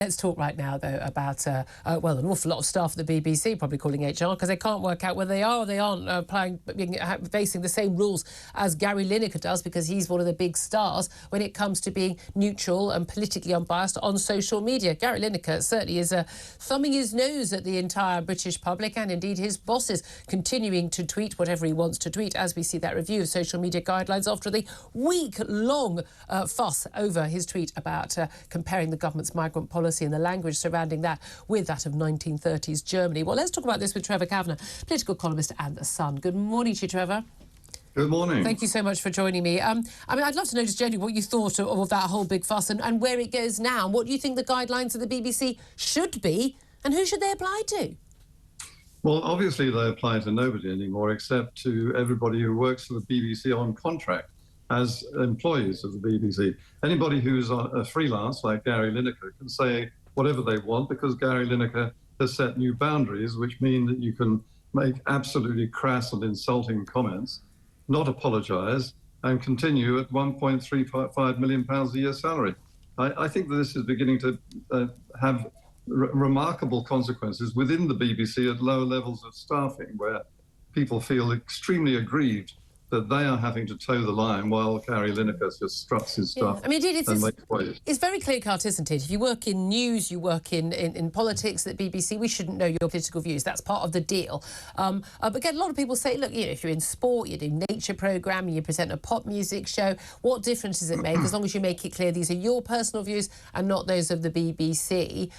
Let's talk right now, though, about, well, an awful lot of staff at the BBC probably calling HR because they can't work out whether they are or they aren't facing the same rules as Gary Lineker does, because he's one of the big stars when it comes to being neutral and politically unbiased on social media. Gary Lineker certainly is thumbing his nose at the entire British public and indeed his bosses, continuing to tweet whatever he wants to tweet, as we see that review of social media guidelines after the week-long fuss over his tweet about comparing the government's migrant policy and the language surrounding that with that of 1930s Germany. Well, let's talk about this with Trevor Kavanagh, political columnist and The Sun. Good morning to you, Trevor. Good morning. Thank you so much for joining me. I mean, I'd love to know just generally what you thought of that whole big fuss and where it goes now. And what do you think the guidelines of the BBC should be and who should they apply to? Well, obviously they apply to nobody anymore except to everybody who works for the BBC on contract as employees of the BBC. Anybody who's a freelance like Gary Lineker can say whatever they want because Gary Lineker has set new boundaries, which mean that you can make absolutely crass and insulting comments, not apologise, and continue at £1.35 million a year salary. I think that this is beginning to have remarkable consequences within the BBC at lower levels of staffing, where people feel extremely aggrieved that they are having to toe the line while Gary Lineker just struts his stuff. Yeah. I mean, it's very clear-cut, isn't it? If you work in news, you work in politics at BBC, we shouldn't know your political views. That's part of the deal. But again, a lot of people say, look, you know, if you're in sport, you do nature programming, you present a pop music show, what difference does it make as long as you make it clear these are your personal views and not those of the BBC?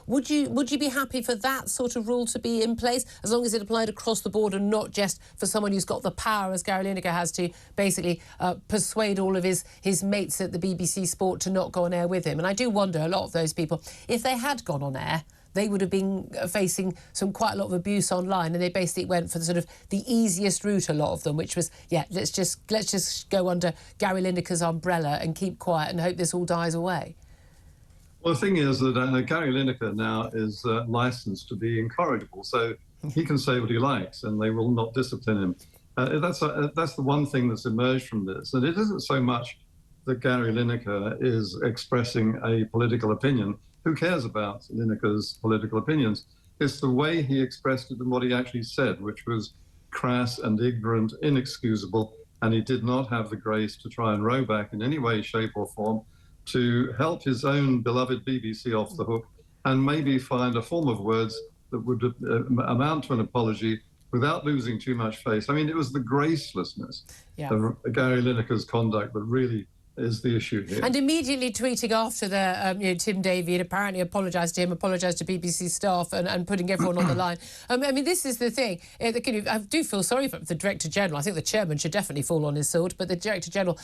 Would you be happy for that sort of rule to be in place as long as it applied across the board and not just for someone who's got the power, as Gary Lineker has, to basically persuade all of his mates at the BBC Sport to not go on air with him? And I do wonder, a lot of those people, if they had gone on air, they would have been facing quite a lot of abuse online, and they basically went for the sort of the easiest route, a lot of them, which was, yeah, let's just go under Gary Lineker's umbrella and keep quiet and hope this all dies away. Well, the thing is that Gary Lineker now is licensed to be incorrigible, so he can say what he likes and they will not discipline him. That's the one thing that's emerged from this. And it isn't so much that Gary Lineker is expressing a political opinion. Who cares about Lineker's political opinions? It's the way he expressed it and what he actually said, which was crass and ignorant, inexcusable, and he did not have the grace to try and row back in any way, shape or form to help his own beloved BBC off the hook and maybe find a form of words that would amount to an apology without losing too much face. I mean, it was the gracelessness of Gary Lineker's conduct that really is the issue here. And immediately tweeting after the, Tim Davie had apparently apologised to him, apologised to BBC staff and putting everyone on the line. I mean, this is the thing. I do feel sorry for the Director-General. I think the Chairman should definitely fall on his sword, but the Director-General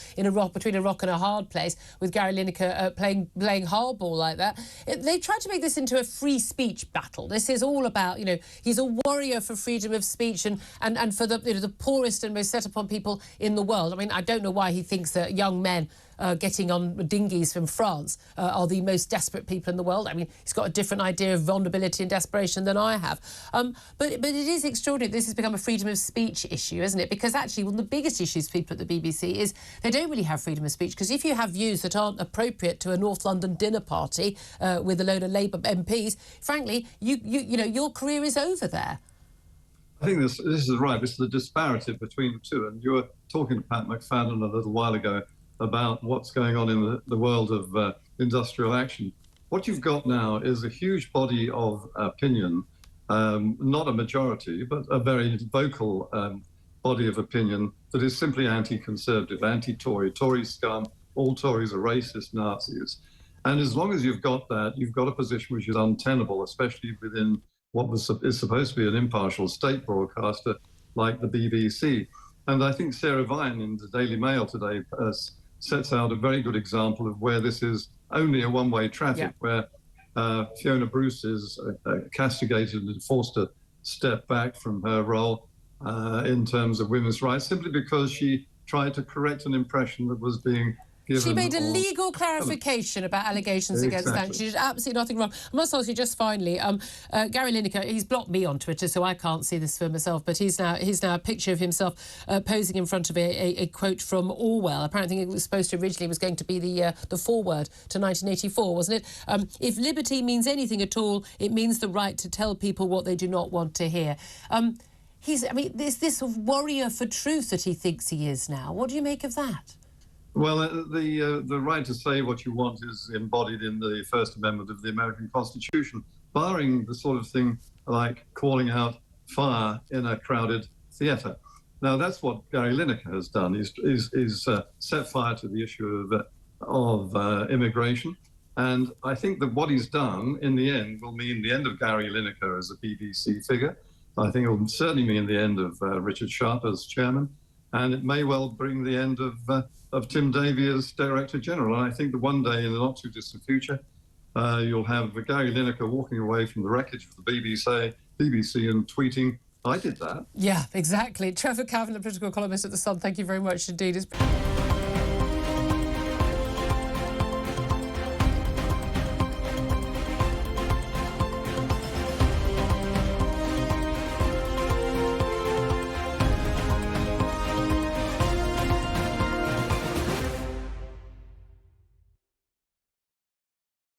between a rock and a hard place with Gary Lineker playing hardball like that. They tried to make this into a free speech battle. This is all about, he's a warrior for freedom of speech and for the poorest and most set-upon people in the world. I mean, I don't know why he thinks that young men getting on dinghies from France are the most desperate people in the world. I mean, he's got a different idea of vulnerability and desperation than I have. But it is extraordinary. This has become a freedom of speech issue, isn't it? Because actually one of the biggest issues for people at the BBC is they don't really have freedom of speech, because if you have views that aren't appropriate to a North London dinner party with a load of Labour MPs, frankly, your career is over there. I think this is right. This is the disparity between the two. And you were talking to Pat McFadden a little while ago about what's going on in the world of industrial action. What you've got now is a huge body of opinion, not a majority, but a very vocal body of opinion that is simply anti-conservative, anti-Tory, Tory scum, all Tories are racist Nazis. And as long as you've got that, you've got a position which is untenable, especially within what is supposed to be an impartial state broadcaster like the BBC. And I think Sarah Vine in the Daily Mail today sets out a very good example of where this is only a one-way traffic, where Fiona Bruce is castigated and forced to step back from her role in terms of women's rights, simply because she tried to correct an impression that was being She made a or- legal clarification about allegations against that. She did absolutely nothing wrong. I must ask you just finally, Gary Lineker, he's blocked me on Twitter, so I can't see this for myself, but he's now a picture of himself posing in front of a quote from Orwell. Apparently it was supposed to originally was going to be the foreword to 1984, wasn't it? If liberty means anything at all, it means the right to tell people what they do not want to hear. There's this warrior for truth that he thinks he is now. What do you make of that? Well, the right to say what you want is embodied in the First Amendment of the American Constitution, barring the sort of thing like calling out fire in a crowded theatre. Now, that's what Gary Lineker has done. He's set fire to the issue of immigration. And I think that what he's done in the end will mean the end of Gary Lineker as a BBC figure. I think it will certainly mean the end of Richard Sharp as chairman. And it may well bring the end of Tim Davie as Director General. And I think that one day in the not too distant future, you'll have Gary Lineker walking away from the wreckage of the BBC and tweeting, "I did that." Yeah, exactly. Trevor Kavanagh, political columnist at The Sun, thank you very much indeed.